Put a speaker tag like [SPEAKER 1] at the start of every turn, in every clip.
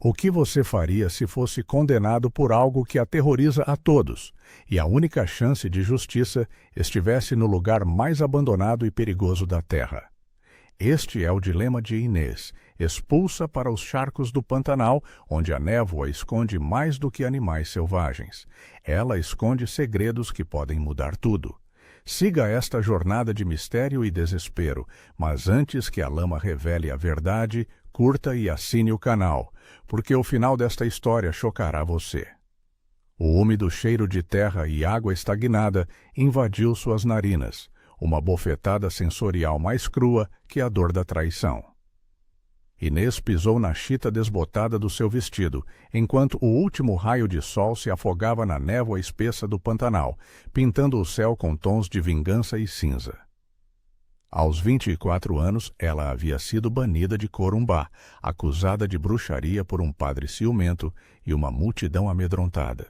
[SPEAKER 1] O que você faria se fosse condenado por algo que aterroriza a todos, e a única chance de justiça estivesse no lugar mais abandonado e perigoso da Terra? Este é o dilema de Inês, expulsa para os charcos do Pantanal, onde a névoa esconde mais do que animais selvagens. Ela esconde segredos que podem mudar tudo. Siga esta jornada de mistério e desespero, mas antes que a lama revele a verdade, curta e assine o canal, porque o final desta história chocará você. O úmido cheiro de terra e água estagnada invadiu suas narinas, uma bofetada sensorial mais crua que a dor da traição. Inês pisou na chita desbotada do seu vestido, enquanto o último raio de sol se afogava na névoa espessa do Pantanal, pintando o céu com tons de vingança e cinza. Aos 24 anos, ela havia sido banida de Corumbá, acusada de bruxaria por um padre ciumento e uma multidão amedrontada.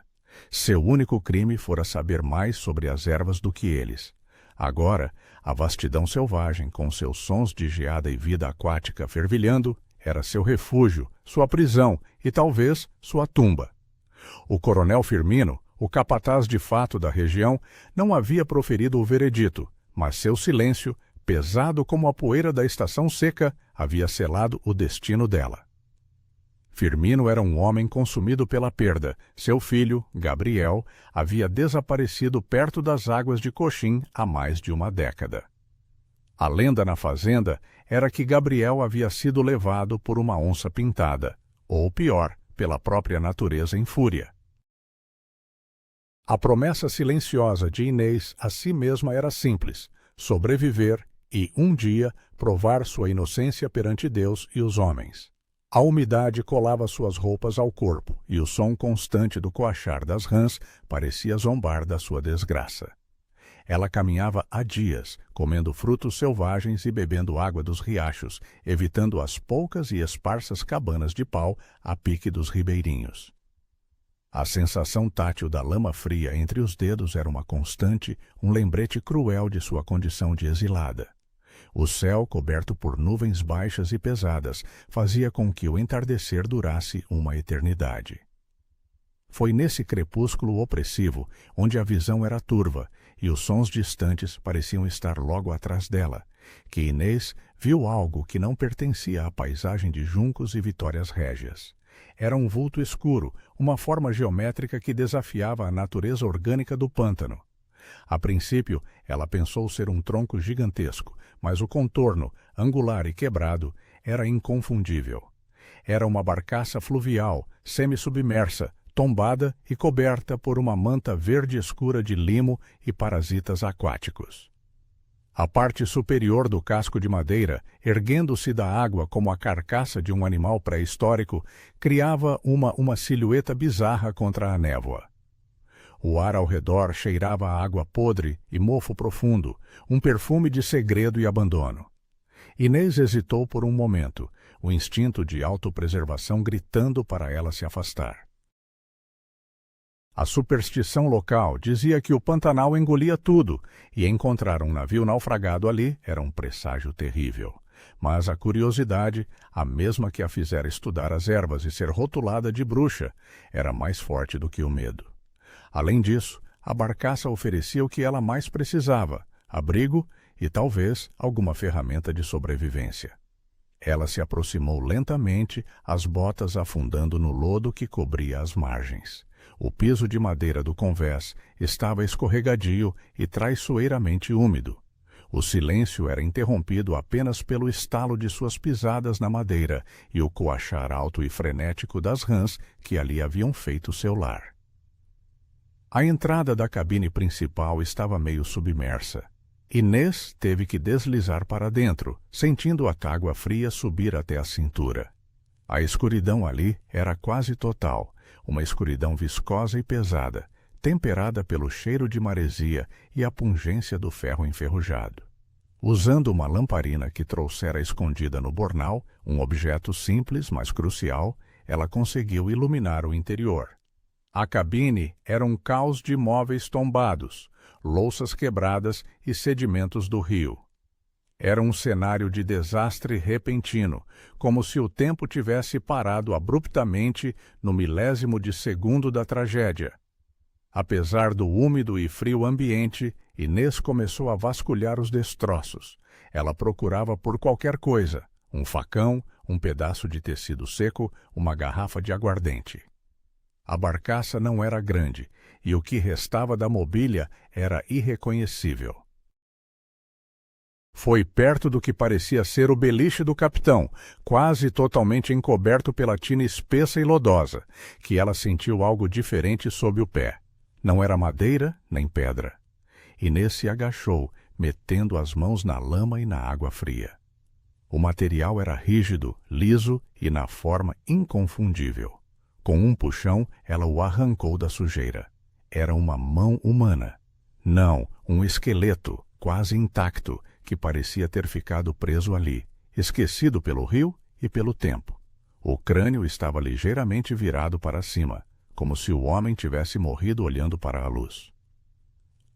[SPEAKER 1] Seu único crime fora saber mais sobre as ervas do que eles. Agora, a vastidão selvagem, com seus sons de geada e vida aquática fervilhando, era seu refúgio, sua prisão e talvez sua tumba. O coronel Firmino, o capataz de fato da região, não havia proferido o veredito, mas seu silêncio, pesado como a poeira da estação seca, havia selado o destino dela. Firmino era um homem consumido pela perda. Seu filho, Gabriel, havia desaparecido perto das águas de Coxim há mais de uma década. A lenda na fazenda era que Gabriel havia sido levado por uma onça pintada, ou pior, pela própria natureza em fúria. A promessa silenciosa de Inês a si mesma era simples: sobreviver e, um dia, provar sua inocência perante Deus e os homens. A umidade colava suas roupas ao corpo, e o som constante do coachar das rãs parecia zombar da sua desgraça. Ela caminhava há dias, comendo frutos selvagens e bebendo água dos riachos, evitando as poucas e esparsas cabanas de pau a pique dos ribeirinhos. A sensação tátil da lama fria entre os dedos era uma constante, um lembrete cruel de sua condição de exilada. O céu, coberto por nuvens baixas e pesadas, fazia com que o entardecer durasse uma eternidade. Foi nesse crepúsculo opressivo, onde a visão era turva e os sons distantes pareciam estar logo atrás dela, que Inês viu algo que não pertencia à paisagem de juncos e vitórias régias. Era um vulto escuro, uma forma geométrica que desafiava a natureza orgânica do pântano. A princípio, ela pensou ser um tronco gigantesco, mas o contorno, angular e quebrado, era inconfundível. Era uma barcaça fluvial, semi-submersa, tombada e coberta por uma manta verde escura de limo e parasitas aquáticos. A parte superior do casco de madeira, erguendo-se da água como a carcaça de um animal pré-histórico, criava uma silhueta bizarra contra a névoa. O ar ao redor cheirava a água podre e mofo profundo, um perfume de segredo e abandono. Inês hesitou por um momento, o instinto de autopreservação gritando para ela se afastar. A superstição local dizia que o Pantanal engolia tudo, e encontrar um navio naufragado ali era um presságio terrível. Mas a curiosidade, a mesma que a fizera estudar as ervas e ser rotulada de bruxa, era mais forte do que o medo. Além disso, a barcaça oferecia o que ela mais precisava: abrigo e, talvez, alguma ferramenta de sobrevivência. Ela se aproximou lentamente, as botas afundando no lodo que cobria as margens. O piso de madeira do convés estava escorregadio e traiçoeiramente úmido. O silêncio era interrompido apenas pelo estalo de suas pisadas na madeira e o coachar alto e frenético das rãs que ali haviam feito seu lar. A entrada da cabine principal estava meio submersa. Inês teve que deslizar para dentro, sentindo a tágua fria subir até a cintura. A escuridão ali era quase total, uma escuridão viscosa e pesada, temperada pelo cheiro de maresia e a pungência do ferro enferrujado. Usando uma lamparina que trouxera escondida no bornal, um objeto simples, mas crucial, ela conseguiu iluminar o interior. A cabine era um caos de móveis tombados, louças quebradas e sedimentos do rio. Era um cenário de desastre repentino, como se o tempo tivesse parado abruptamente no milésimo de segundo da tragédia. Apesar do úmido e frio ambiente, Inês começou a vasculhar os destroços. Ela procurava por qualquer coisa: um facão, um pedaço de tecido seco, uma garrafa de aguardente. A barcaça não era grande, e o que restava da mobília era irreconhecível. Foi perto do que parecia ser o beliche do capitão, quase totalmente encoberto pela tina espessa e lodosa, que ela sentiu algo diferente sob o pé. Não era madeira nem pedra. Inês se agachou, metendo as mãos na lama e na água fria. O material era rígido, liso e na forma inconfundível. Com um puxão, ela o arrancou da sujeira. Era uma mão humana. Não, um esqueleto, quase intacto, que parecia ter ficado preso ali, esquecido pelo rio e pelo tempo. O crânio estava ligeiramente virado para cima, como se o homem tivesse morrido olhando para a luz.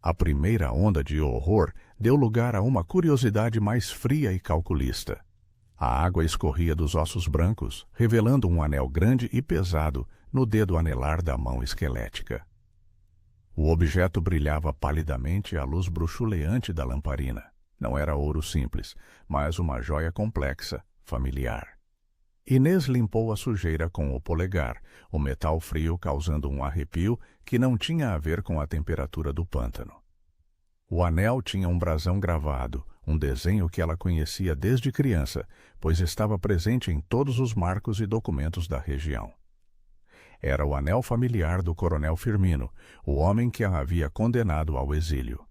[SPEAKER 1] A primeira onda de horror deu lugar a uma curiosidade mais fria e calculista. A água escorria dos ossos brancos, revelando um anel grande e pesado no dedo anelar da mão esquelética. O objeto brilhava palidamente à luz bruxuleante da lamparina. Não era ouro simples, mas uma joia complexa, familiar. Inês limpou a sujeira com o polegar, o metal frio causando um arrepio que não tinha a ver com a temperatura do pântano. O anel tinha um brasão gravado, um desenho que ela conhecia desde criança, pois estava presente em todos os marcos e documentos da região. Era o anel familiar do coronel Firmino, o homem que a havia condenado ao exílio.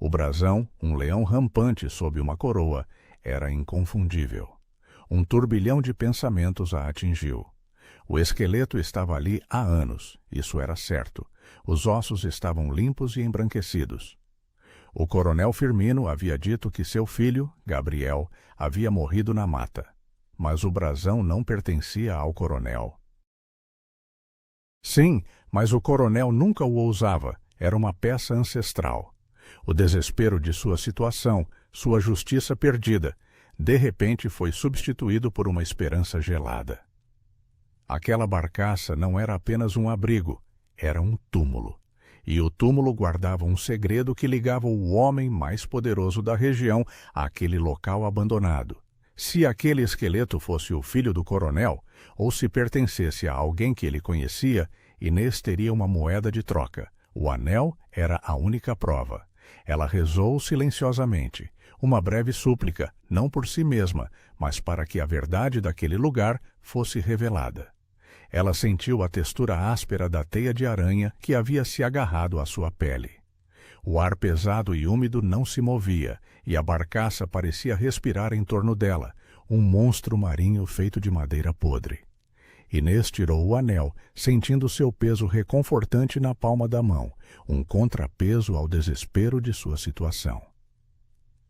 [SPEAKER 1] O brasão, um leão rampante sob uma coroa, era inconfundível. Um turbilhão de pensamentos a atingiu. O esqueleto estava ali há anos, isso era certo. Os ossos estavam limpos e embranquecidos. O coronel Firmino havia dito que seu filho, Gabriel, havia morrido na mata. Mas o brasão não pertencia ao coronel. Sim, mas o coronel nunca o usava. Era uma peça ancestral. O desespero de sua situação, sua justiça perdida, de repente foi substituído por uma esperança gelada. Aquela barcaça não era apenas um abrigo, era um túmulo. E o túmulo guardava um segredo que ligava o homem mais poderoso da região àquele local abandonado. Se aquele esqueleto fosse o filho do coronel, ou se pertencesse a alguém que ele conhecia, Inês teria uma moeda de troca. O anel era a única prova. Ela rezou silenciosamente, uma breve súplica, não por si mesma, mas para que a verdade daquele lugar fosse revelada. Ela sentiu a textura áspera da teia de aranha que havia se agarrado à sua pele. O ar pesado e úmido não se movia, e a barcaça parecia respirar em torno dela, um monstro marinho feito de madeira podre. Inês tirou o anel, sentindo seu peso reconfortante na palma da mão, um contrapeso ao desespero de sua situação.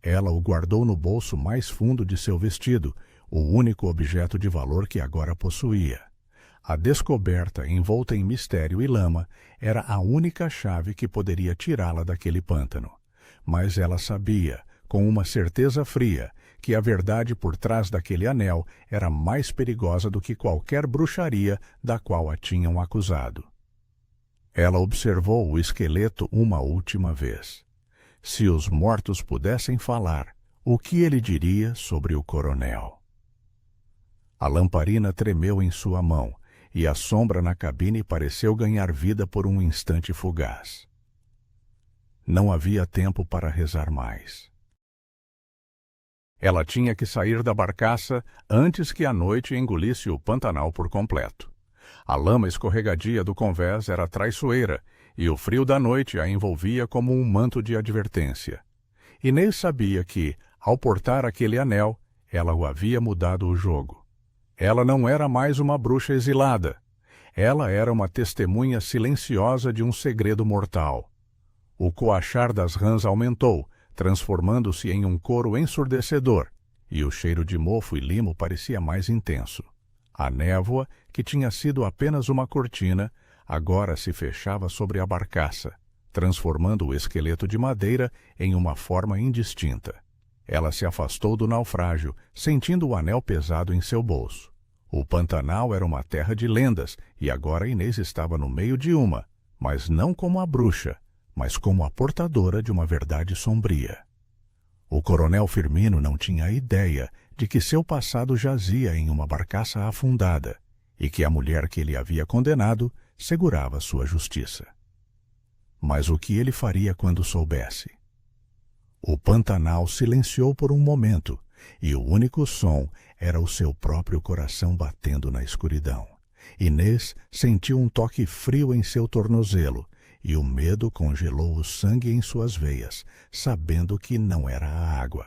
[SPEAKER 1] Ela o guardou no bolso mais fundo de seu vestido, o único objeto de valor que agora possuía. A descoberta, envolta em mistério e lama, era a única chave que poderia tirá-la daquele pântano. Mas ela sabia, com uma certeza fria, que a verdade por trás daquele anel era mais perigosa do que qualquer bruxaria da qual a tinham acusado. Ela observou o esqueleto uma última vez. Se os mortos pudessem falar, o que ele diria sobre o coronel? A lamparina tremeu em sua mão, e a sombra na cabine pareceu ganhar vida por um instante fugaz. Não havia tempo para rezar mais. Ela tinha que sair da barcaça antes que a noite engolisse o Pantanal por completo. A lama escorregadia do convés era traiçoeira, e o frio da noite a envolvia como um manto de advertência. Inês sabia que, ao portar aquele anel, ela o havia mudado o jogo. Ela não era mais uma bruxa exilada. Ela era uma testemunha silenciosa de um segredo mortal. O coachar das rãs aumentou, transformando-se em um coro ensurdecedor, e o cheiro de mofo e limo parecia mais intenso. A névoa, que tinha sido apenas uma cortina, agora se fechava sobre a barcaça, transformando o esqueleto de madeira em uma forma indistinta. Ela se afastou do naufrágio, sentindo o anel pesado em seu bolso. O Pantanal era uma terra de lendas, e agora Inês estava no meio de uma, mas não como a bruxa, mas como a portadora de uma verdade sombria. O coronel Firmino não tinha ideia de que seu passado jazia em uma barcaça afundada e que a mulher que ele havia condenado segurava sua justiça. Mas o que ele faria quando soubesse? O Pantanal silenciou por um momento, e o único som era o seu próprio coração batendo na escuridão. Inês sentiu um toque frio em seu tornozelo, e o medo congelou o sangue em suas veias, sabendo que não era a água.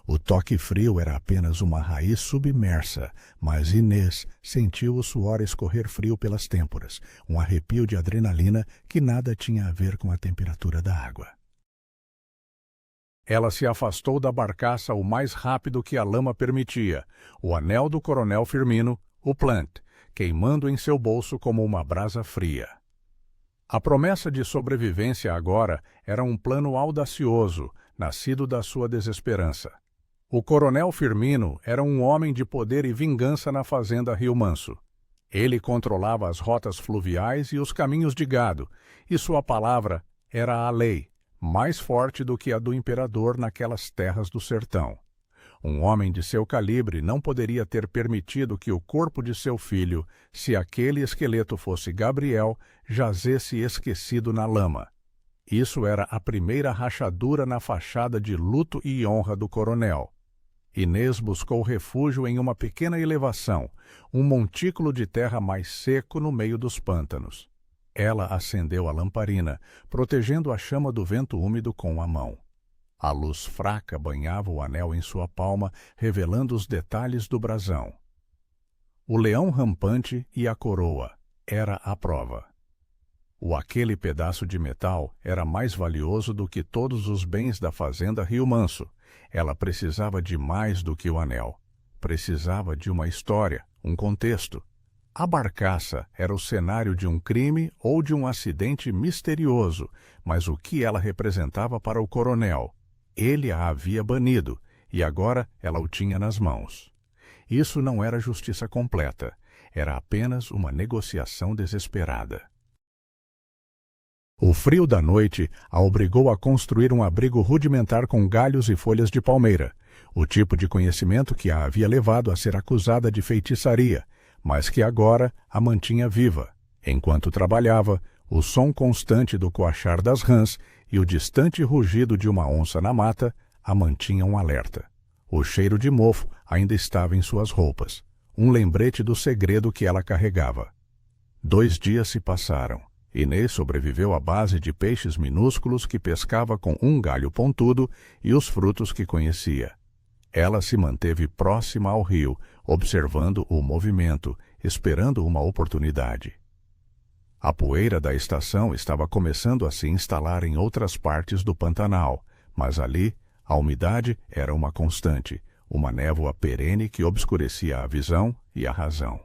[SPEAKER 1] O toque frio era apenas uma raiz submersa, mas Inês sentiu o suor escorrer frio pelas têmporas, um arrepio de adrenalina que nada tinha a ver com a temperatura da água. Ela se afastou da barcaça o mais rápido que a lama permitia, o anel do coronel Firmino, o Plant, queimando em seu bolso como uma brasa fria. A promessa de sobrevivência agora era um plano audacioso, nascido da sua desesperança. O coronel Firmino era um homem de poder e vingança na fazenda Rio Manso. Ele controlava as rotas fluviais e os caminhos de gado, e sua palavra era a lei, mais forte do que a do imperador naquelas terras do sertão. Um homem de seu calibre não poderia ter permitido que o corpo de seu filho, se aquele esqueleto fosse Gabriel, jazesse esquecido na lama. Isso era a primeira rachadura na fachada de luto e honra do coronel. Inês buscou refúgio em uma pequena elevação, um montículo de terra mais seco no meio dos pântanos. Ela acendeu a lamparina, protegendo a chama do vento úmido com a mão. A luz fraca banhava o anel em sua palma, revelando os detalhes do brasão. O leão rampante e a coroa era a prova. Aquele pedaço de metal era mais valioso do que todos os bens da fazenda Rio Manso. Ela precisava de mais do que o anel. Precisava de uma história, um contexto. A barcaça era o cenário de um crime ou de um acidente misterioso, mas o que ela representava para o coronel? Ele a havia banido, e agora ela o tinha nas mãos. Isso não era justiça completa, era apenas uma negociação desesperada. O frio da noite a obrigou a construir um abrigo rudimentar com galhos e folhas de palmeira, o tipo de conhecimento que a havia levado a ser acusada de feitiçaria, mas que agora a mantinha viva. Enquanto trabalhava, o som constante do coachar das rãs e o distante rugido de uma onça na mata a mantinham alerta. O cheiro de mofo ainda estava em suas roupas, um lembrete do segredo que ela carregava. 2 dias se passaram. Inês sobreviveu à base de peixes minúsculos que pescava com um galho pontudo e os frutos que conhecia. Ela se manteve próxima ao rio, observando o movimento, esperando uma oportunidade. A poeira da estação estava começando a se instalar em outras partes do Pantanal, mas ali a umidade era uma constante, uma névoa perene que obscurecia a visão e a razão.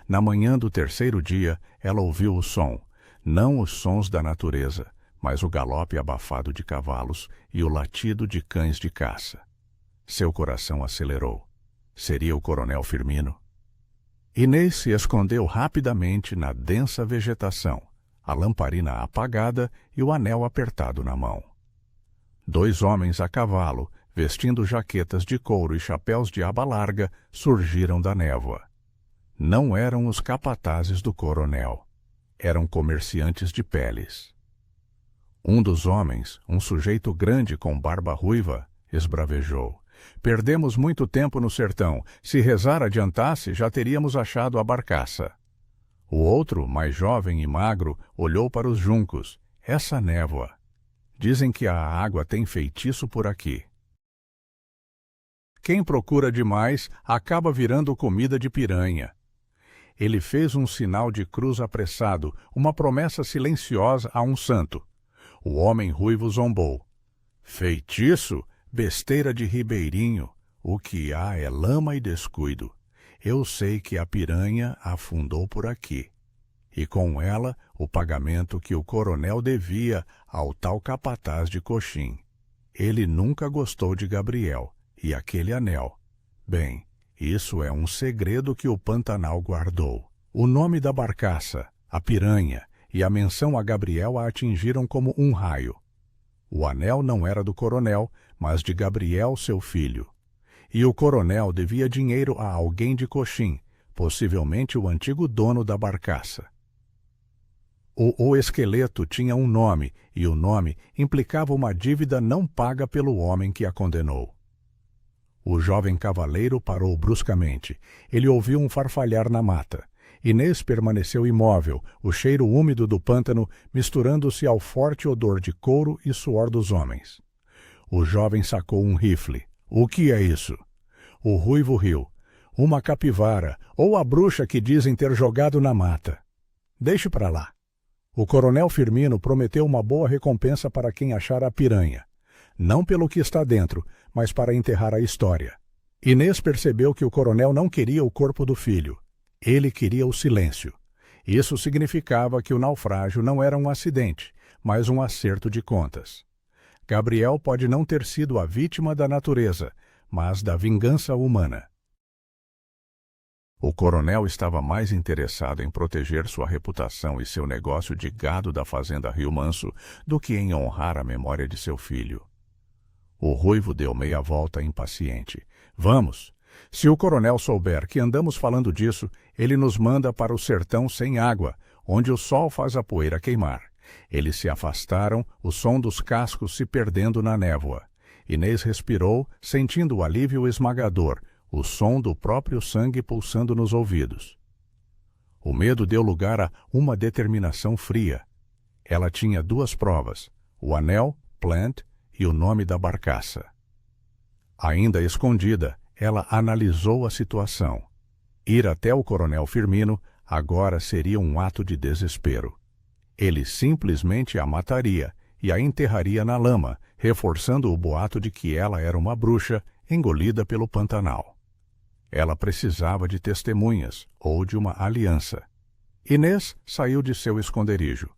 [SPEAKER 1] Na manhã do 3º dia, ela ouviu o som, não os sons da natureza, mas o galope abafado de cavalos e o latido de cães de caça. Seu coração acelerou. Seria o coronel Firmino? Inês se escondeu rapidamente na densa vegetação, a lamparina apagada e o anel apertado na mão. 2 homens a cavalo, vestindo jaquetas de couro e chapéus de aba larga, surgiram da névoa. Não eram os capatazes do coronel. Eram comerciantes de peles. Um dos homens, um sujeito grande com barba ruiva, esbravejou. Perdemos muito tempo no sertão. Se rezar adiantasse, já teríamos achado a barcaça. O outro, mais jovem e magro, olhou para os juncos. Essa névoa. Dizem que a água tem feitiço por aqui. Quem procura demais acaba virando comida de piranha. Ele fez um sinal de cruz apressado, uma promessa silenciosa a um santo. O homem ruivo zombou. Feitiço? Besteira de ribeirinho. O que há é lama e descuido. Eu sei que a piranha afundou por aqui. E com ela o pagamento que o coronel devia ao tal capataz de coxim. Ele nunca gostou de Gabriel, e aquele anel. Bem, isso é um segredo que o Pantanal guardou. O nome da barcaça, a piranha, e a menção a Gabriel a atingiram como um raio. O anel não era do coronel, mas de Gabriel, seu filho. E o coronel devia dinheiro a alguém de Coxim, possivelmente o antigo dono da barcaça. O esqueleto tinha um nome, e o nome implicava uma dívida não paga pelo homem que a condenou. O jovem cavaleiro parou bruscamente. Ele ouviu um farfalhar na mata. Inês permaneceu imóvel, o cheiro úmido do pântano misturando-se ao forte odor de couro e suor dos homens. O jovem sacou um rifle. O que é isso? O ruivo riu. Uma capivara, ou a bruxa que dizem ter jogado na mata. Deixe para lá. O coronel Firmino prometeu uma boa recompensa para quem achar a piranha. Não pelo que está dentro, mas para enterrar a história. Inês percebeu que o coronel não queria o corpo do filho. Ele queria o silêncio. Isso significava que o naufrágio não era um acidente, mas um acerto de contas. Gabriel pode não ter sido a vítima da natureza, mas da vingança humana. O coronel estava mais interessado em proteger sua reputação e seu negócio de gado da fazenda Rio Manso do que em honrar a memória de seu filho. O ruivo deu meia volta impaciente. Vamos! Se o coronel souber que andamos falando disso, ele nos manda para o sertão sem água, onde o sol faz a poeira queimar. Eles se afastaram, o som dos cascos se perdendo na névoa. Inês respirou, sentindo o alívio esmagador, o som do próprio sangue pulsando nos ouvidos. O medo deu lugar a uma determinação fria. Ela tinha duas provas, o anel, Plant, e o nome da barcaça. Ainda escondida, ela analisou a situação. Ir até o coronel Firmino agora seria um ato de desespero. Ele simplesmente a mataria e a enterraria na lama, reforçando o boato de que ela era uma bruxa engolida pelo Pantanal. Ela precisava de testemunhas ou de uma aliança. Inês saiu de seu esconderijo.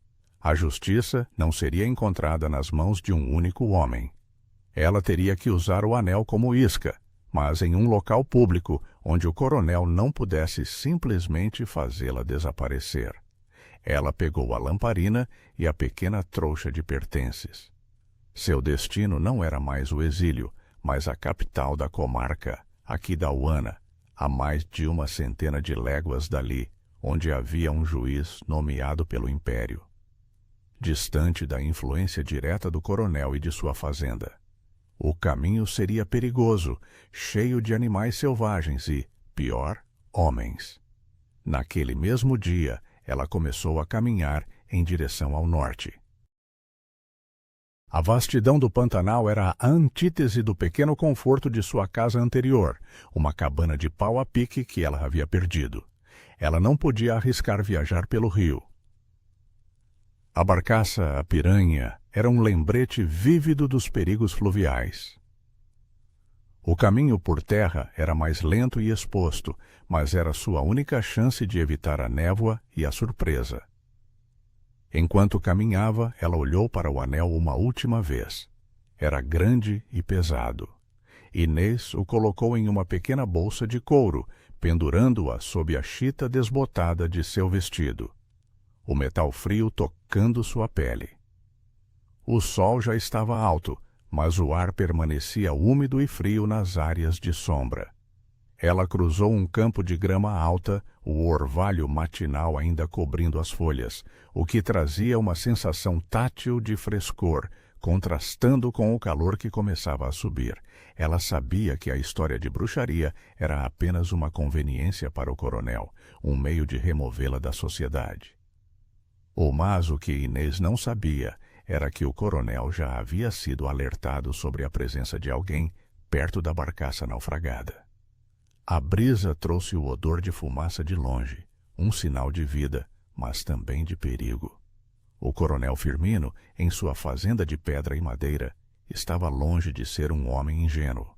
[SPEAKER 1] A justiça não seria encontrada nas mãos de um único homem. Ela teria que usar o anel como isca, mas em um local público onde o coronel não pudesse simplesmente fazê-la desaparecer. Ela pegou a lamparina e a pequena trouxa de pertences. Seu destino não era mais o exílio, mas a capital da comarca, Aquidauana, a mais de 100 de léguas dali, onde havia um juiz nomeado pelo Império. Distante da influência direta do coronel e de sua fazenda. O caminho seria perigoso, cheio de animais selvagens e, pior, homens. Naquele mesmo dia, ela começou a caminhar em direção ao norte. A vastidão do Pantanal era a antítese do pequeno conforto de sua casa anterior, uma cabana de pau a pique que ela havia perdido. Ela não podia arriscar viajar pelo rio. A barcaça, a piranha, era um lembrete vívido dos perigos fluviais. O caminho por terra era mais lento e exposto, mas era sua única chance de evitar a névoa e a surpresa. Enquanto caminhava, ela olhou para o anel uma última vez. Era grande e pesado. Inês o colocou em uma pequena bolsa de couro, pendurando-a sob a chita desbotada de seu vestido. O metal frio tocando sua pele. O sol já estava alto, mas o ar permanecia úmido e frio nas áreas de sombra. Ela cruzou um campo de grama alta, o orvalho matinal ainda cobrindo as folhas, o que trazia uma sensação tátil de frescor, contrastando com o calor que começava a subir. Ela sabia que a história de bruxaria era apenas uma conveniência para o coronel, um meio de removê-la da sociedade. Mas o que Inês não sabia era que o coronel já havia sido alertado sobre a presença de alguém perto da barcaça naufragada. A brisa trouxe o odor de fumaça de longe, um sinal de vida, mas também de perigo. O coronel Firmino, em sua fazenda de pedra e madeira, estava longe de ser um homem ingênuo.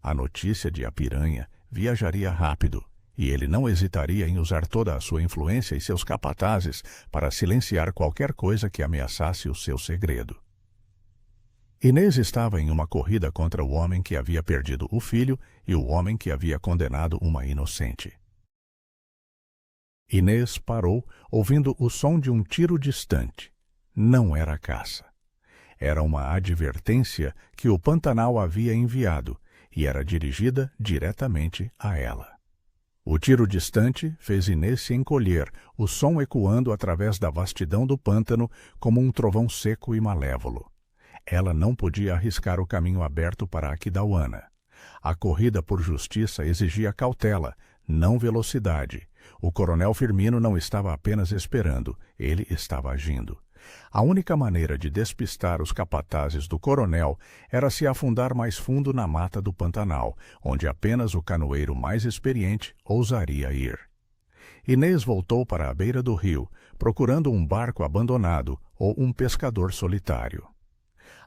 [SPEAKER 1] A notícia de a piranha viajaria rápido, e ele não hesitaria em usar toda a sua influência e seus capatazes para silenciar qualquer coisa que ameaçasse o seu segredo. Inês estava em uma corrida contra o homem que havia perdido o filho e o homem que havia condenado uma inocente. Inês parou, ouvindo o som de um tiro distante. Não era caça. Era uma advertência que o Pantanal havia enviado e era dirigida diretamente a ela. O tiro distante fez Inês se encolher, o som ecoando através da vastidão do pântano como um trovão seco e malévolo. Ela não podia arriscar o caminho aberto para Aquidauana. A corrida por justiça exigia cautela, não velocidade. O coronel Firmino não estava apenas esperando, ele estava agindo. A única maneira de despistar os capatazes do coronel era se afundar mais fundo na mata do Pantanal, onde apenas o canoeiro mais experiente ousaria ir. Inês voltou para a beira do rio, procurando um barco abandonado ou um pescador solitário.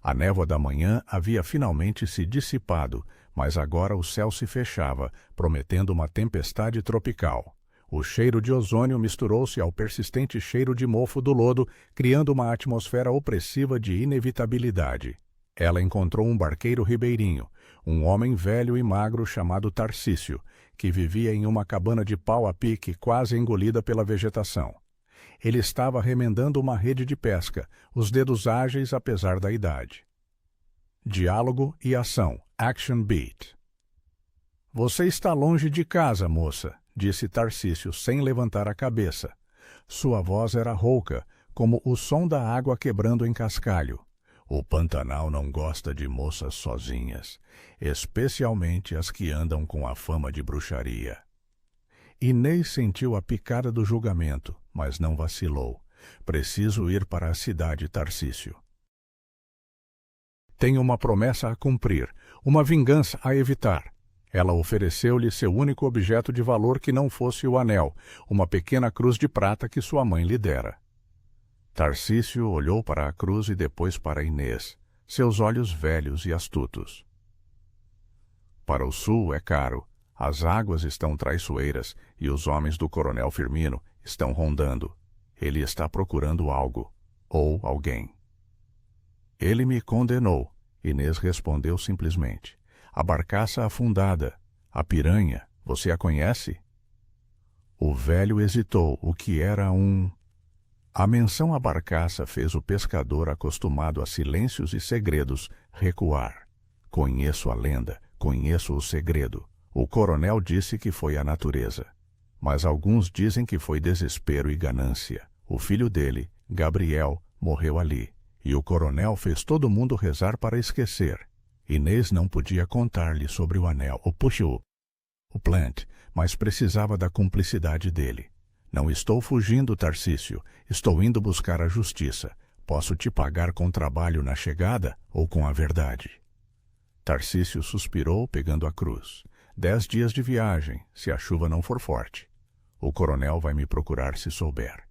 [SPEAKER 1] A névoa da manhã havia finalmente se dissipado, mas agora o céu se fechava, prometendo uma tempestade tropical. O cheiro de ozônio misturou-se ao persistente cheiro de mofo do lodo, criando uma atmosfera opressiva de inevitabilidade. Ela encontrou um barqueiro ribeirinho, um homem velho e magro chamado Tarcísio, que vivia em uma cabana de pau a pique quase engolida pela vegetação. Ele estava remendando uma rede de pesca, os dedos ágeis apesar da idade. Diálogo e ação. Action Beat. Você está longe de casa, moça, disse Tarcísio sem levantar a cabeça. Sua voz era rouca, como o som da água quebrando em cascalho. O Pantanal não gosta de moças sozinhas, especialmente as que andam com a fama de bruxaria. Inês sentiu a picada do julgamento, mas não vacilou. Preciso ir para a cidade, Tarcísio. Tenho uma promessa a cumprir, uma vingança a evitar. Ela ofereceu-lhe seu único objeto de valor que não fosse o anel, uma pequena cruz de prata que sua mãe lhe dera. Tarcísio olhou para a cruz e depois para Inês, seus olhos velhos e astutos. Para o sul é caro, as águas estão traiçoeiras e os homens do coronel Firmino estão rondando. Ele está procurando algo, ou alguém. Ele me condenou, Inês respondeu simplesmente. A barcaça afundada, a piranha, você a conhece? O velho hesitou, o que era um... A menção à barcaça fez o pescador acostumado a silêncios e segredos recuar. Conheço a lenda, conheço o segredo. O coronel disse que foi a natureza. Mas alguns dizem que foi desespero e ganância. O filho dele, Gabriel, morreu ali. E o coronel fez todo mundo rezar para esquecer. Inês não podia contar-lhe sobre o anel, o Plant, mas precisava da cumplicidade dele. Não estou fugindo, Tarcísio. Estou indo buscar a justiça. Posso te pagar com trabalho na chegada ou com a verdade? Tarcísio suspirou, pegando a cruz. 10 dias de viagem, se a chuva não for forte. O coronel vai me procurar se souber.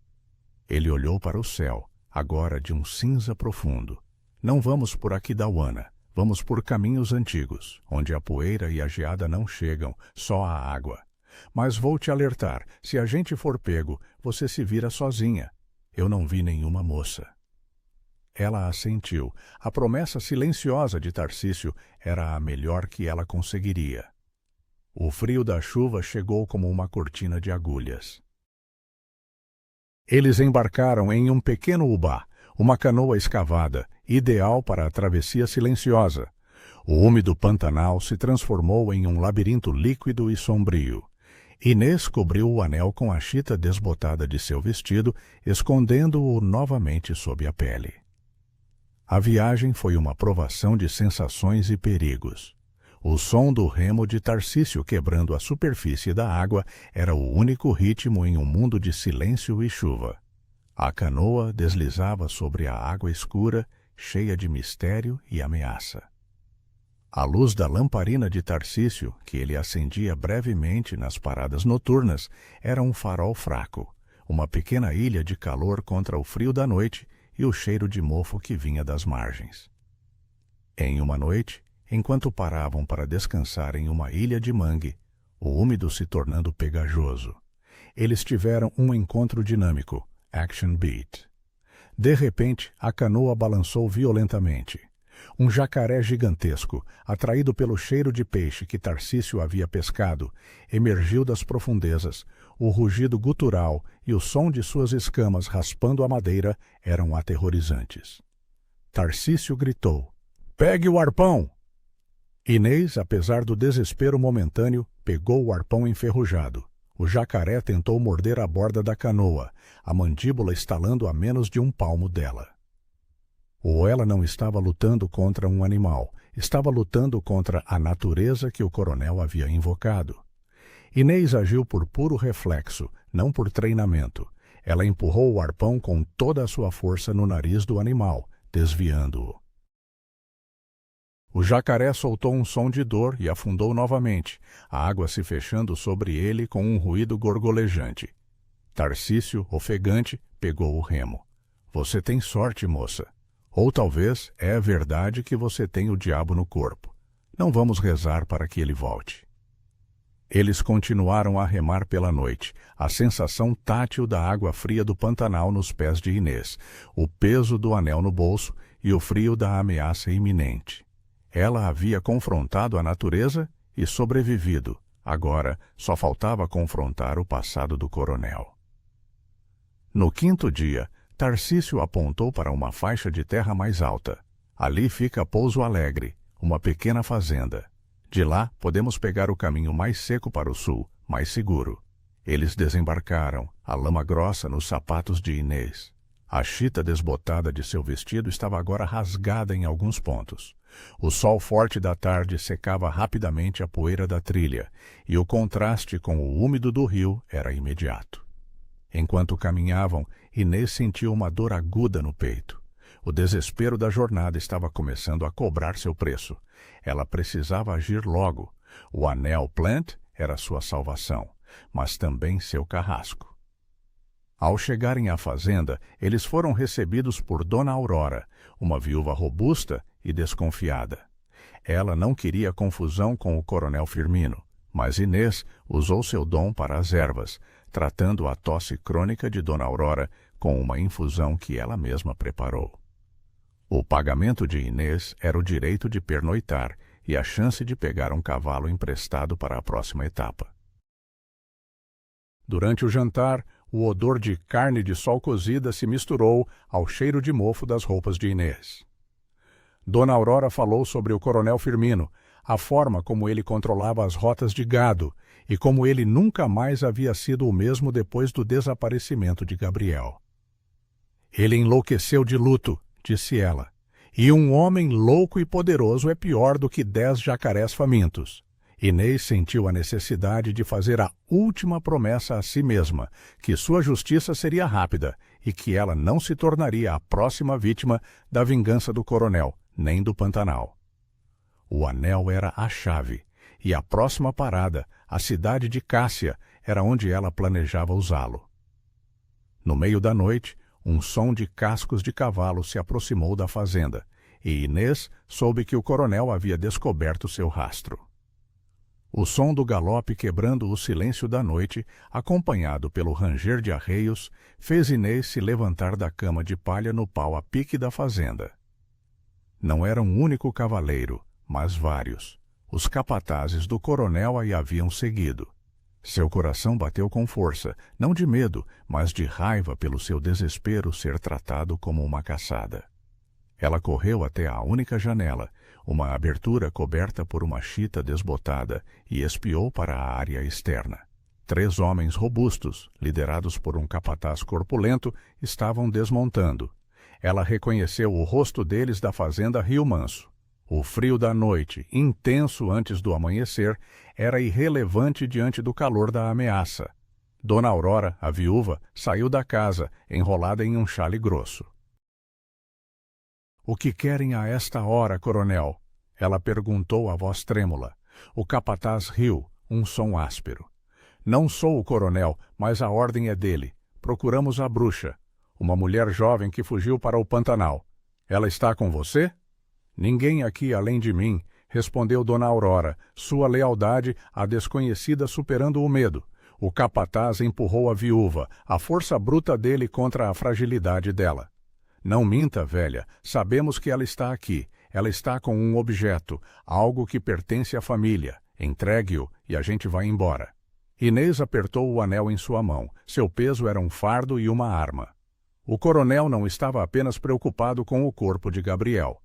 [SPEAKER 1] Ele olhou para o céu, agora de um cinza profundo. Não vamos por Aquidauana. Vamos por caminhos antigos, onde a poeira e a geada não chegam, só a água. Mas vou te alertar, se a gente for pego, você se vira sozinha. Eu não vi nenhuma moça. Ela assentiu. A promessa silenciosa de Tarcísio era a melhor que ela conseguiria. O frio da chuva chegou como uma cortina de agulhas. Eles embarcaram em um pequeno ubá, uma canoa escavada, ideal para a travessia silenciosa. O úmido Pantanal se transformou em um labirinto líquido e sombrio. Inês cobriu o anel com a chita desbotada de seu vestido, escondendo-o novamente sob a pele. A viagem foi uma provação de sensações e perigos. O som do remo de Tarcísio quebrando a superfície da água era o único ritmo em um mundo de silêncio e chuva. A canoa deslizava sobre a água escura, cheia de mistério e ameaça. A luz da lamparina de Tarcísio, que ele acendia brevemente nas paradas noturnas, era um farol fraco, uma pequena ilha de calor contra o frio da noite e o cheiro de mofo que vinha das margens. Em uma noite, enquanto paravam para descansar em uma ilha de mangue, o úmido se tornando pegajoso, eles tiveram um encontro dinâmico, Action Beat. De repente, a canoa balançou violentamente. Um jacaré gigantesco, atraído pelo cheiro de peixe que Tarcísio havia pescado, emergiu das profundezas. O rugido gutural e o som de suas escamas raspando a madeira eram aterrorizantes. Tarcísio gritou: "Pegue o arpão!" Inês, apesar do desespero momentâneo, pegou o arpão enferrujado. O jacaré tentou morder a borda da canoa, a mandíbula estalando a menos de um palmo dela. Ou ela não estava lutando contra um animal, estava lutando contra a natureza que o coronel havia invocado. Inês agiu por puro reflexo, não por treinamento. Ela empurrou o arpão com toda a sua força no nariz do animal, desviando-o. O jacaré soltou um som de dor e afundou novamente, a água se fechando sobre ele com um ruído gorgolejante. Tarcísio, ofegante, pegou o remo. "Você tem sorte, moça. Ou talvez é verdade que você tem o diabo no corpo. Não vamos rezar para que ele volte." Eles continuaram a remar pela noite, a sensação tátil da água fria do Pantanal nos pés de Inês, o peso do anel no bolso e o frio da ameaça iminente. Ela havia confrontado a natureza e sobrevivido. Agora só faltava confrontar o passado do coronel. No quinto dia, Tarcísio apontou para uma faixa de terra mais alta. "Ali fica Pouso Alegre, uma pequena fazenda. De lá podemos pegar o caminho mais seco para o sul, mais seguro." Eles desembarcaram, a lama grossa nos sapatos de Inês. A chita desbotada de seu vestido estava agora rasgada em alguns pontos. O sol forte da tarde secava rapidamente a poeira da trilha, e o contraste com o úmido do rio era imediato. Enquanto caminhavam, Inês sentiu uma dor aguda no peito. O desespero da jornada estava começando a cobrar seu preço. Ela precisava agir logo. O anel Plant era sua salvação, mas também seu carrasco. Ao chegarem à fazenda, eles foram recebidos por Dona Aurora, uma viúva robusta e desconfiada. Ela não queria confusão com o coronel Firmino, mas Inês usou seu dom para as ervas, tratando a tosse crônica de Dona Aurora com uma infusão que ela mesma preparou. O pagamento de Inês era o direito de pernoitar e a chance de pegar um cavalo emprestado para a próxima etapa. Durante o jantar, o odor de carne de sol cozida se misturou ao cheiro de mofo das roupas de Inês. Dona Aurora falou sobre o coronel Firmino, a forma como ele controlava as rotas de gado e como ele nunca mais havia sido o mesmo depois do desaparecimento de Gabriel. "Ele enlouqueceu de luto", disse ela, "e um homem louco e poderoso é pior do que 10 jacarés famintos." Inês sentiu a necessidade de fazer a última promessa a si mesma, que sua justiça seria rápida e que ela não se tornaria a próxima vítima da vingança do coronel, nem do Pantanal. O anel era a chave, e a próxima parada, a cidade de Cássia, era onde ela planejava usá-lo. No meio da noite, um som de cascos de cavalo se aproximou da fazenda, e Inês soube que o coronel havia descoberto seu rastro. O som do galope quebrando o silêncio da noite, acompanhado pelo ranger de arreios, fez Inês se levantar da cama de palha no pau a pique da fazenda. Não era um único cavaleiro, mas vários. Os capatazes do coronel a haviam seguido. Seu coração bateu com força, não de medo, mas de raiva pelo seu desespero ser tratado como uma caçada. Ela correu até a única janela, uma abertura coberta por uma chita desbotada, e espiou para a área externa. 3 homens robustos, liderados por um capataz corpulento, estavam desmontando. Ela reconheceu o rosto deles da fazenda Rio Manso. O frio da noite, intenso antes do amanhecer, era irrelevante diante do calor da ameaça. Dona Aurora, a viúva, saiu da casa, enrolada em um xale grosso. "O que querem a esta hora, coronel?" Ela perguntou a voz trêmula. O capataz riu, um som áspero. "Não sou o coronel, mas a ordem é dele. Procuramos a bruxa, uma mulher jovem que fugiu para o Pantanal. Ela está com você?" "Ninguém aqui além de mim", respondeu Dona Aurora, sua lealdade à desconhecida superando o medo. O capataz empurrou a viúva, a força bruta dele contra a fragilidade dela. "Não minta, velha. Sabemos que ela está aqui. Ela está com um objeto, algo que pertence à família. Entregue-o e a gente vai embora. Inês apertou o anel em sua mão. Seu peso era um fardo e uma arma. O coronel não estava apenas preocupado com o corpo de Gabriel.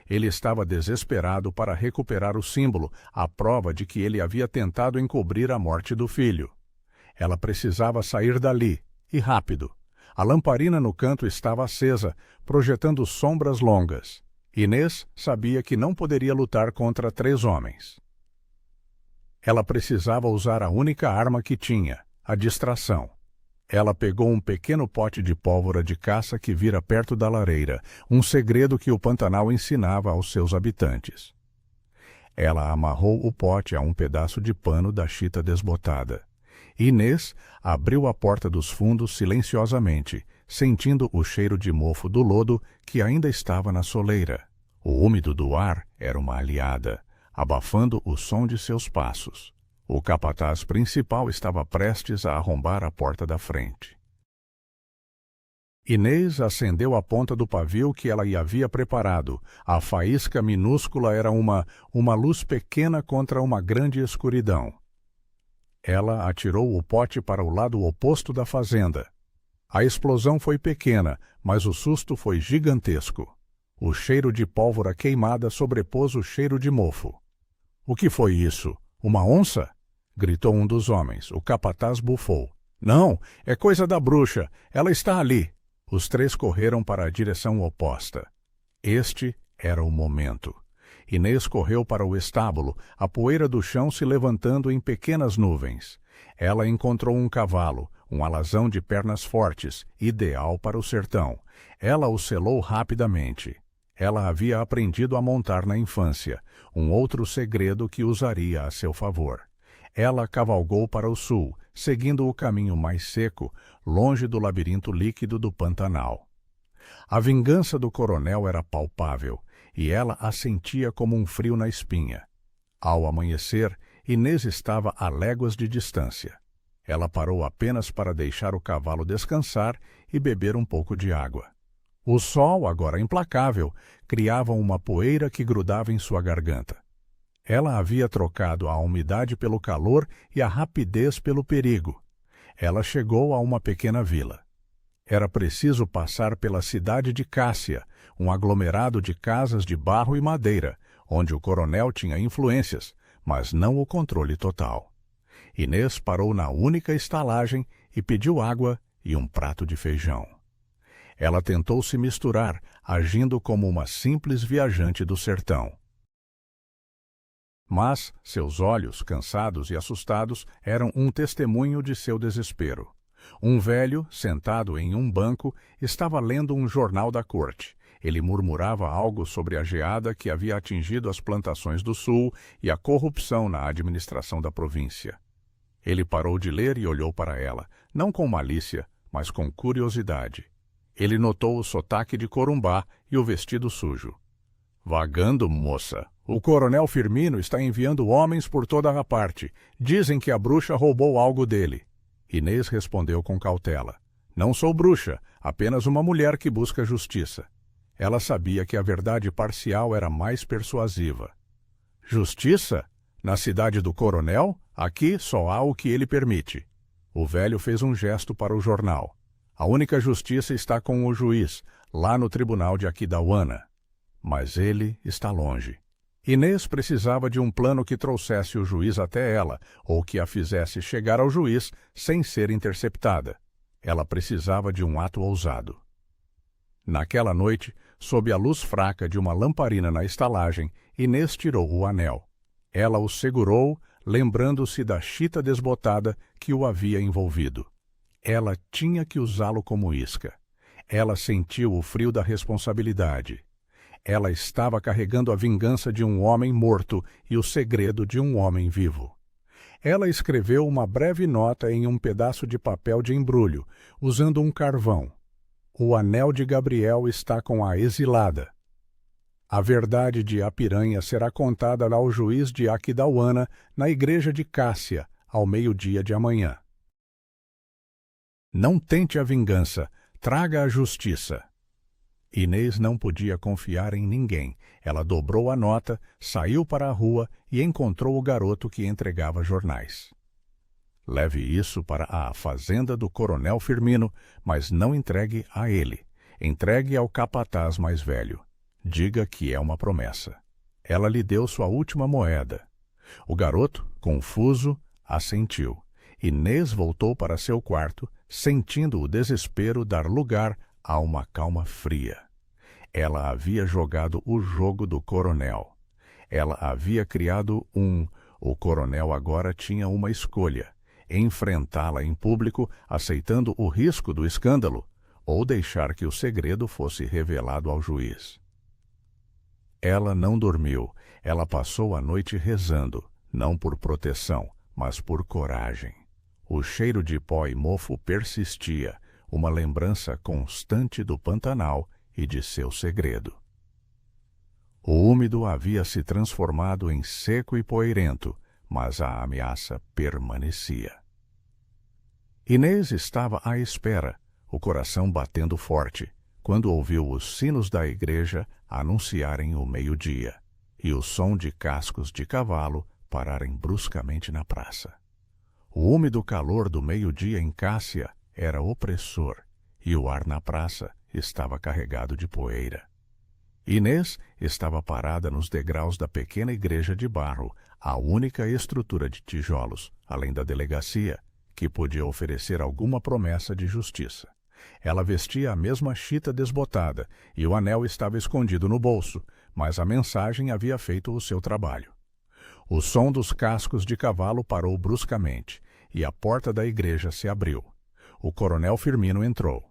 [SPEAKER 1] Ele estava desesperado para recuperar o símbolo, a prova de que ele havia tentado encobrir a morte do filho. Ela precisava sair dali, e rápido. A lamparina no canto estava acesa, projetando sombras longas. Inês sabia que não poderia lutar contra 3 homens. Ela precisava usar a única arma que tinha, a distração. Ela pegou um pequeno pote de pólvora de caça que vira perto da lareira, um segredo que o Pantanal ensinava aos seus habitantes. Ela amarrou o pote a um pedaço de pano da chita desbotada. Inês abriu a porta dos fundos silenciosamente, sentindo o cheiro de mofo do lodo que ainda estava na soleira. O úmido do ar era uma aliada, abafando o som de seus passos. O capataz principal estava prestes a arrombar a porta da frente. Inês acendeu a ponta do pavio que ela lhe havia preparado. A faísca minúscula era uma luz pequena contra uma grande escuridão. Ela atirou o pote para o lado oposto da fazenda. A explosão foi pequena, mas o susto foi gigantesco. O cheiro de pólvora queimada sobrepôs o cheiro de mofo. — O que foi isso? Uma onça? Gritou um dos homens. O capataz bufou. — Não, é coisa da bruxa. Ela está ali. Os 3 correram para a direção oposta. Este era o momento. Inês correu para o estábulo, a poeira do chão se levantando em pequenas nuvens. Ela encontrou um cavalo, um alazão de pernas fortes, ideal para o sertão. Ela o selou rapidamente. Ela havia aprendido a montar na infância, um outro segredo que usaria a seu favor. Ela cavalgou para o sul, seguindo o caminho mais seco, longe do labirinto líquido do Pantanal. A vingança do coronel era palpável, e ela a sentia como um frio na espinha. Ao amanhecer, Inês estava a léguas de distância. Ela parou apenas para deixar o cavalo descansar e beber um pouco de água. O sol, agora implacável, criava uma poeira que grudava em sua garganta. Ela havia trocado a umidade pelo calor e a rapidez pelo perigo. Ela chegou a uma pequena vila. Era preciso passar pela cidade de Cássia, um aglomerado de casas de barro e madeira, onde o coronel tinha influências, mas não o controle total. Inês parou na única estalagem e pediu água e um prato de feijão. Ela tentou se misturar, agindo como uma simples viajante do sertão. Mas seus olhos, cansados e assustados, eram um testemunho de seu desespero. Um velho, sentado em um banco, estava lendo um jornal da corte. Ele murmurava algo sobre a geada que havia atingido as plantações do sul e a corrupção na administração da província. Ele parou de ler e olhou para ela, não com malícia, mas com curiosidade. Ele notou o sotaque de Corumbá e o vestido sujo. — Vagando, moça. O coronel Firmino está enviando homens por toda a parte. Dizem que a bruxa roubou algo dele. Inês respondeu com cautela. — Não sou bruxa, apenas uma mulher que busca justiça. Ela sabia que a verdade parcial era mais persuasiva. — Justiça? Na cidade do coronel? Aqui só há o que ele permite. O velho fez um gesto para o jornal. A única justiça está com o juiz, lá no tribunal de Aquidauana. Mas ele está longe. Inês precisava de um plano que trouxesse o juiz até ela, ou que a fizesse chegar ao juiz sem ser interceptada. Ela precisava de um ato ousado. Naquela noite, sob a luz fraca de uma lamparina na estalagem, Inês tirou o anel. Ela o segurou, lembrando-se da chita desbotada que o havia envolvido. Ela tinha que usá-lo como isca. Ela sentiu o frio da responsabilidade. Ela estava carregando a vingança de um homem morto e o segredo de um homem vivo. Ela escreveu uma breve nota em um pedaço de papel de embrulho, usando um carvão. O anel de Gabriel está com a exilada. A verdade de Apiranha será contada ao juiz de Aquidauana na igreja de Cássia, ao meio-dia de amanhã. Não tente a vingança, traga a justiça. Inês não podia confiar em ninguém. Ela dobrou a nota, saiu para a rua e encontrou o garoto que entregava jornais. Leve isso para a fazenda do Coronel Firmino, mas não entregue a ele. Entregue ao capataz mais velho. Diga que é uma promessa. Ela lhe deu sua última moeda. O garoto, confuso, assentiu. Inês voltou para seu quarto, sentindo o desespero dar lugar a uma calma fria. Ela havia jogado o jogo do coronel. Ela havia criado O coronel agora tinha uma escolha: enfrentá-la em público, aceitando o risco do escândalo, ou deixar que o segredo fosse revelado ao juiz. Ela não dormiu. Ela passou a noite rezando, não por proteção, mas por coragem. O cheiro de pó e mofo persistia, uma lembrança constante do Pantanal e de seu segredo. O úmido havia se transformado em seco e poeirento, mas a ameaça permanecia. Inês estava à espera, o coração batendo forte, quando ouviu os sinos da igreja anunciarem o meio-dia e o som de cascos de cavalo pararem bruscamente na praça. O úmido calor do meio-dia em Cássia era opressor e o ar na praça estava carregado de poeira. Inês estava parada nos degraus da pequena igreja de barro, a única estrutura de tijolos, além da delegacia, que podia oferecer alguma promessa de justiça. Ela vestia a mesma chita desbotada e o anel estava escondido no bolso, mas a mensagem havia feito o seu trabalho. O som dos cascos de cavalo parou bruscamente e a porta da igreja se abriu. O coronel Firmino entrou.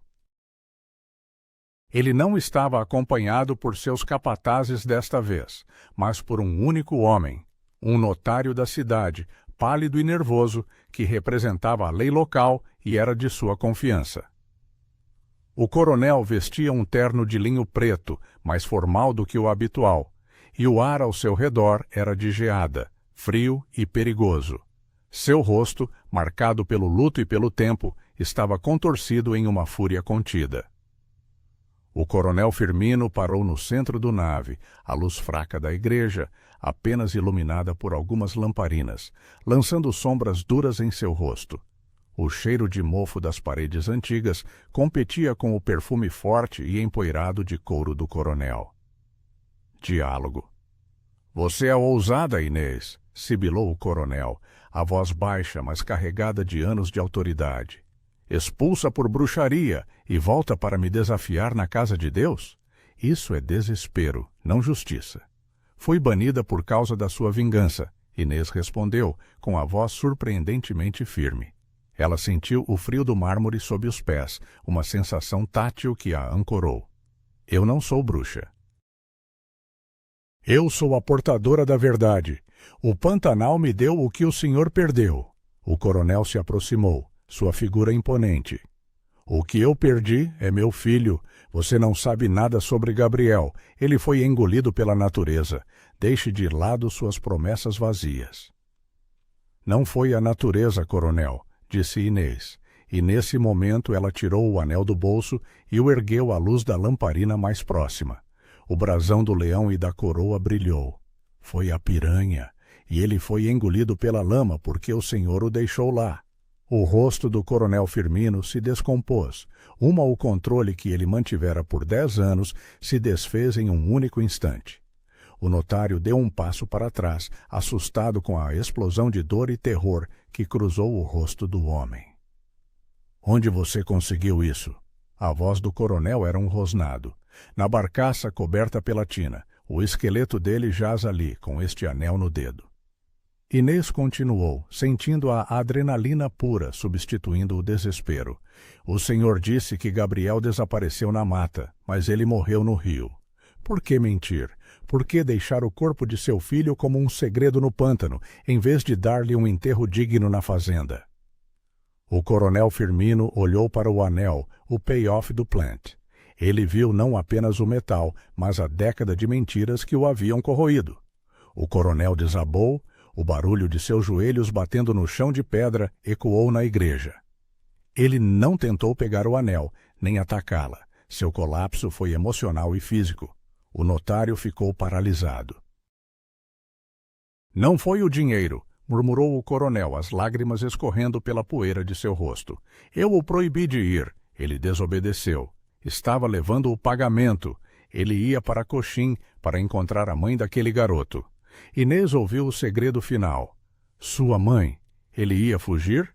[SPEAKER 1] Ele não estava acompanhado por seus capatazes desta vez, mas por um único homem, um notário da cidade, pálido e nervoso, que representava a lei local e era de sua confiança. O coronel vestia um terno de linho preto, mais formal do que o habitual, e o ar ao seu redor era de geada, frio e perigoso. Seu rosto, marcado pelo luto e pelo tempo, estava contorcido em uma fúria contida. O coronel Firmino parou no centro do nave, a luz fraca da igreja, apenas iluminada por algumas lamparinas, lançando sombras duras em seu rosto. O cheiro de mofo das paredes antigas competia com o perfume forte e empoeirado de couro do coronel. Diálogo. Você é ousada, Inês, sibilou o coronel, a voz baixa, mas carregada de anos de autoridade. Expulsa por bruxaria e volta para me desafiar na casa de Deus? Isso é desespero, não justiça. Fui banida por causa da sua vingança, Inês respondeu, com a voz surpreendentemente firme. Ela sentiu o frio do mármore sob os pés, uma sensação tátil que a ancorou. Eu não sou bruxa. Eu sou a portadora da verdade. O Pantanal me deu o que o senhor perdeu. O coronel se aproximou, sua figura imponente. O que eu perdi é meu filho. Você não sabe nada sobre Gabriel. Ele foi engolido pela natureza. Deixe de lado suas promessas vazias. Não foi a natureza, coronel, disse Inês, e nesse momento ela tirou o anel do bolso e o ergueu à luz da lamparina mais próxima. O brasão do leão e da coroa brilhou. Foi a piranha, e ele foi engolido pela lama porque o senhor o deixou lá. O rosto do coronel Firmino se descompôs. O controle que ele mantivera por 10 anos se desfez em um único instante. O notário deu um passo para trás, assustado com a explosão de dor e terror que cruzou o rosto do homem. Onde você conseguiu isso? A voz do coronel era um rosnado. Na barcaça coberta pela tina, o esqueleto dele jaz ali, com este anel no dedo. Inês continuou, sentindo a adrenalina pura substituindo o desespero. O senhor disse que Gabriel desapareceu na mata, mas ele morreu no rio. Por que mentir? Por que deixar o corpo de seu filho como um segredo no pântano, em vez de dar-lhe um enterro digno na fazenda? O coronel Firmino olhou para o anel, o payoff do Plant. Ele viu não apenas o metal, mas a década de mentiras que o haviam corroído. O coronel desabou, o barulho de seus joelhos batendo no chão de pedra ecoou na igreja. Ele não tentou pegar o anel, nem atacá-la. Seu colapso foi emocional e físico. O notário ficou paralisado. Não foi o dinheiro, murmurou o coronel, as lágrimas escorrendo pela poeira de seu rosto. Eu o proibi de ir. Ele desobedeceu. Estava levando o pagamento. Ele ia para Coxim para encontrar a mãe daquele garoto. Inês ouviu o segredo final. Sua mãe. Ele ia fugir?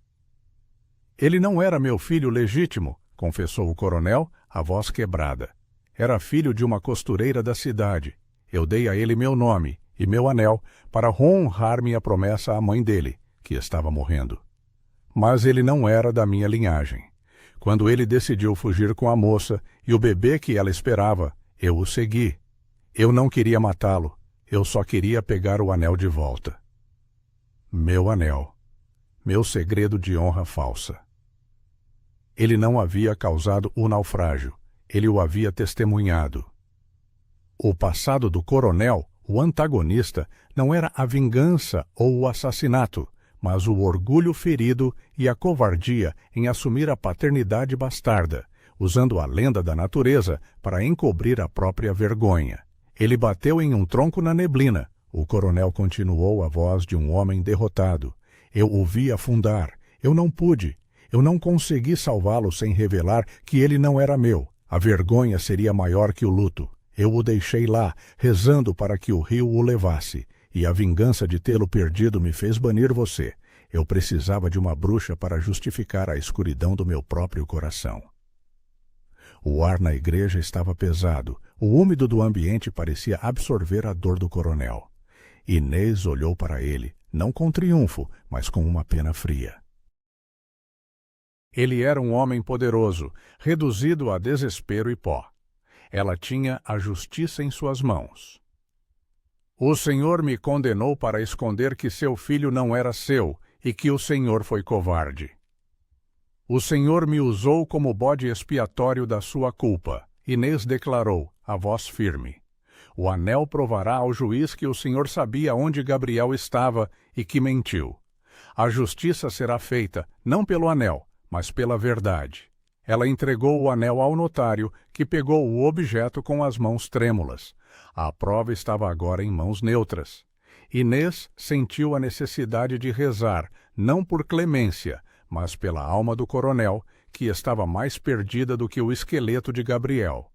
[SPEAKER 1] Ele não era meu filho legítimo, confessou o coronel, a voz quebrada. Era filho de uma costureira da cidade. Eu dei a ele meu nome e meu anel para honrar minha promessa à mãe dele, que estava morrendo. Mas ele não era da minha linhagem. Quando ele decidiu fugir com a moça e o bebê que ela esperava, eu o segui. Eu não queria matá-lo, eu só queria pegar o anel de volta. Meu anel. Meu segredo de honra falsa. Ele não havia causado o naufrágio, ele o havia testemunhado. O passado do coronel, o antagonista, não era a vingança ou o assassinato, mas o orgulho ferido e a covardia em assumir a paternidade bastarda, usando a lenda da natureza para encobrir a própria vergonha. Ele bateu em um tronco na neblina. O coronel continuou a voz de um homem derrotado. Eu o vi afundar. Eu não pude. Eu não consegui salvá-lo sem revelar que ele não era meu. A vergonha seria maior que o luto. Eu o deixei lá, rezando para que o rio o levasse. E a vingança de tê-lo perdido me fez banir você. Eu precisava de uma bruxa para justificar a escuridão do meu próprio coração. O ar na igreja estava pesado. O úmido do ambiente parecia absorver a dor do coronel. Inês olhou para ele, não com triunfo, mas com uma pena fria. Ele era um homem poderoso, reduzido a desespero e pó. Ela tinha a justiça em suas mãos. O Senhor me condenou para esconder que seu filho não era seu e que o Senhor foi covarde. O Senhor me usou como bode expiatório da sua culpa. Inês declarou, a voz firme. O anel provará ao juiz que o Senhor sabia onde Gabriel estava e que mentiu. A justiça será feita, não pelo anel, mas pela verdade. Ela entregou o anel ao notário, que pegou o objeto com as mãos trêmulas. A prova estava agora em mãos neutras. Inês sentiu a necessidade de rezar, não por clemência, mas pela alma do coronel, que estava mais perdida do que o esqueleto de Gabriel.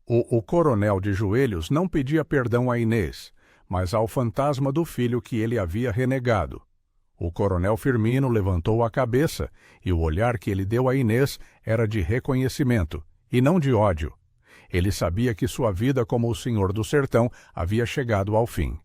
[SPEAKER 1] O coronel de joelhos não pedia perdão a Inês, mas ao fantasma do filho que ele havia renegado. O coronel Firmino levantou a cabeça e o olhar que ele deu a Inês era de reconhecimento, e não de ódio. Ele sabia que sua vida como o senhor do sertão havia chegado ao fim.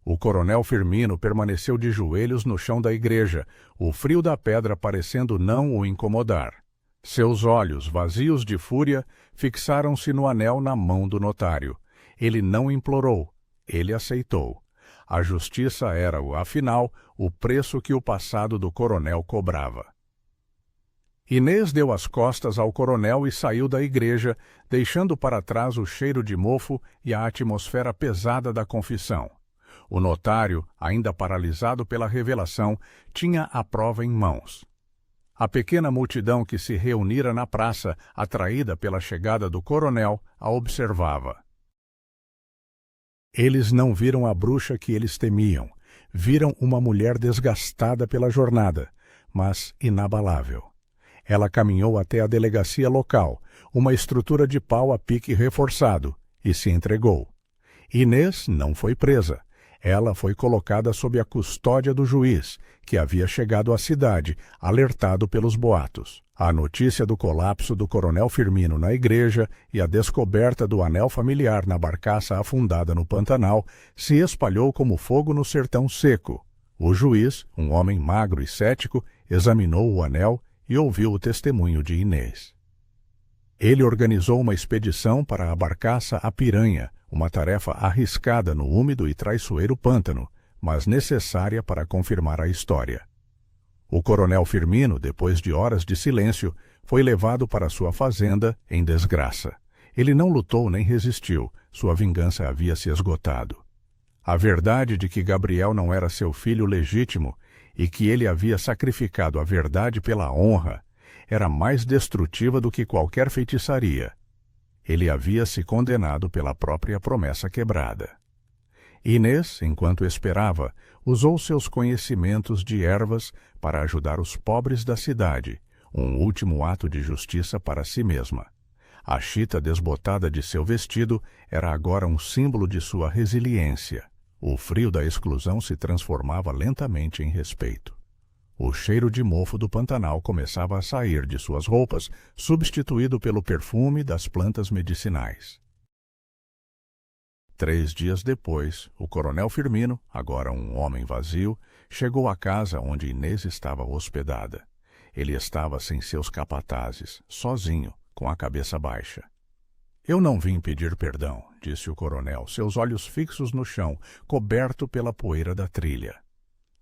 [SPEAKER 1] O coronel Firmino permaneceu de joelhos no chão da igreja, o frio da pedra parecendo não o incomodar. Seus olhos, vazios de fúria, fixaram-se no anel na mão do notário. Ele não implorou, ele aceitou. A justiça era, afinal, o preço que o passado do coronel cobrava. Inês deu as costas ao coronel e saiu da igreja, deixando para trás o cheiro de mofo e a atmosfera pesada da confissão. O notário, ainda paralisado pela revelação, tinha a prova em mãos. A pequena multidão que se reunira na praça, atraída pela chegada do coronel, a observava. Eles não viram a bruxa que eles temiam. Viram uma mulher desgastada pela jornada, mas inabalável. Ela caminhou até a delegacia local, uma estrutura de pau a pique reforçado, e se entregou. Inês não foi presa. Ela foi colocada sob a custódia do juiz, que havia chegado à cidade, alertado pelos boatos. A notícia do colapso do coronel Firmino na igreja e a descoberta do anel familiar na barcaça afundada no Pantanal se espalhou como fogo no sertão seco. O juiz, um homem magro e cético, examinou o anel e ouviu o testemunho de Inês. Ele organizou uma expedição para a barcaça A Piranha, uma tarefa arriscada no úmido e traiçoeiro pântano, mas necessária para confirmar a história. O coronel Firmino, depois de horas de silêncio, foi levado para sua fazenda em desgraça. Ele não lutou nem resistiu, sua vingança havia se esgotado. A verdade de que Gabriel não era seu filho legítimo e que ele havia sacrificado a verdade pela honra era mais destrutiva do que qualquer feitiçaria. Ele havia se condenado pela própria promessa quebrada. Inês, enquanto esperava, usou seus conhecimentos de ervas para ajudar os pobres da cidade, um último ato de justiça para si mesma. A chita desbotada de seu vestido era agora um símbolo de sua resiliência. O frio da exclusão se transformava lentamente em respeito. O cheiro de mofo do Pantanal começava a sair de suas roupas, substituído pelo perfume das plantas medicinais. 3 dias depois, o coronel Firmino, agora um homem vazio, chegou à casa onde Inês estava hospedada. Ele estava sem seus capatazes, sozinho, com a cabeça baixa. "Eu não vim pedir perdão", disse o coronel, seus olhos fixos no chão, coberto pela poeira da trilha.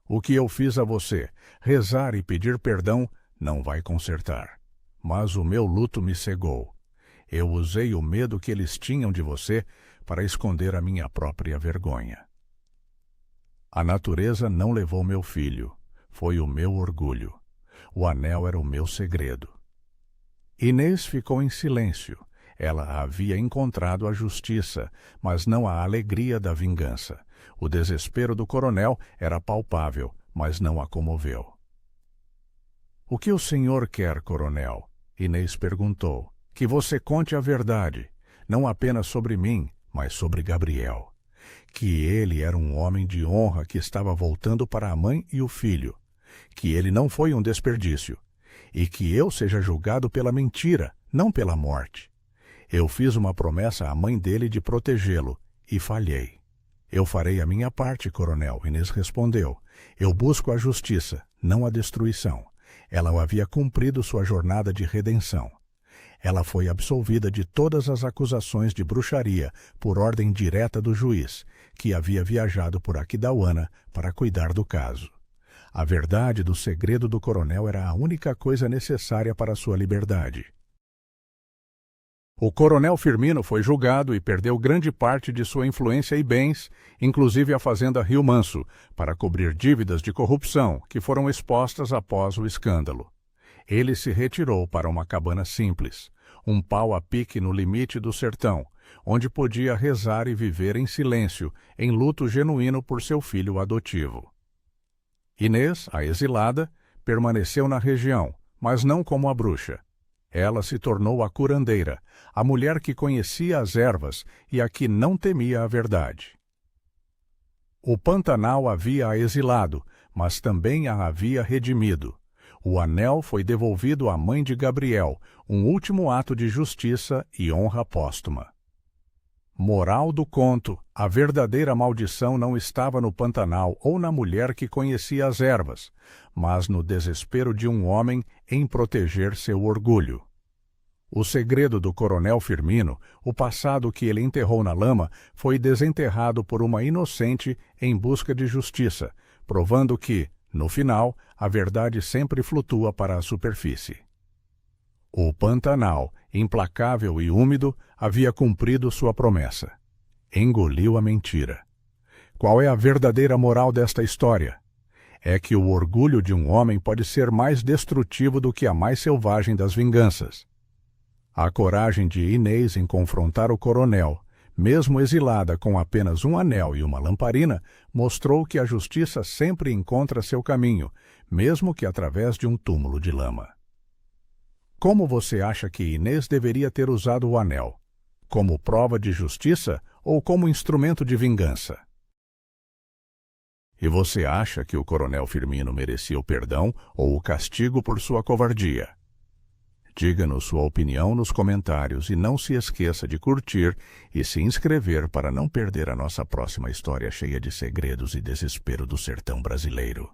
[SPEAKER 1] "O que eu fiz a você, rezar e pedir perdão, não vai consertar. Mas o meu luto me cegou. Eu usei o medo que eles tinham de você para esconder a minha própria vergonha. A natureza não levou meu filho, foi o meu orgulho. O anel era o meu segredo." Inês ficou em silêncio. Ela havia encontrado a justiça, mas não a alegria da vingança. O desespero do coronel era palpável, mas não a comoveu. "O que o senhor quer, coronel?" Inês perguntou. "Que você conte a verdade, não apenas sobre mim, mas sobre Gabriel. Que ele era um homem de honra que estava voltando para a mãe e o filho. Que ele não foi um desperdício. E que eu seja julgado pela mentira, não pela morte. Eu fiz uma promessa à mãe dele de protegê-lo, e falhei." "Eu farei a minha parte, coronel", Inês respondeu. "Eu busco a justiça, não a destruição." Ela havia cumprido sua jornada de redenção. Ela foi absolvida de todas as acusações de bruxaria por ordem direta do juiz, que havia viajado por Aquidauana para cuidar do caso. A verdade do segredo do coronel era a única coisa necessária para sua liberdade. O coronel Firmino foi julgado e perdeu grande parte de sua influência e bens, inclusive a fazenda Rio Manso, para cobrir dívidas de corrupção que foram expostas após o escândalo. Ele se retirou para uma cabana simples, um pau a pique no limite do sertão, onde podia rezar e viver em silêncio, em luto genuíno por seu filho adotivo. Inês, a exilada, permaneceu na região, mas não como a bruxa. Ela se tornou a curandeira, a mulher que conhecia as ervas e a que não temia a verdade. O Pantanal havia a exilado, mas também a havia redimido. O anel foi devolvido à mãe de Gabriel, um último ato de justiça e honra póstuma. Moral do conto: a verdadeira maldição não estava no Pantanal ou na mulher que conhecia as ervas, mas no desespero de um homem em proteger seu orgulho. O segredo do coronel Firmino, o passado que ele enterrou na lama, foi desenterrado por uma inocente em busca de justiça, provando que, no final, a verdade sempre flutua para a superfície. O Pantanal, implacável e úmido, havia cumprido sua promessa. Engoliu a mentira. Qual é a verdadeira moral desta história? É que o orgulho de um homem pode ser mais destrutivo do que a mais selvagem das vinganças. A coragem de Inês em confrontar o coronel, mesmo exilada com apenas um anel e uma lamparina, mostrou que a justiça sempre encontra seu caminho, mesmo que através de um túmulo de lama. Como você acha que Inês deveria ter usado o anel? Como prova de justiça ou como instrumento de vingança? E você acha que o coronel Firmino merecia o perdão ou o castigo por sua covardia? Diga-nos sua opinião nos comentários e não se esqueça de curtir e se inscrever para não perder a nossa próxima história cheia de segredos e desespero do sertão brasileiro.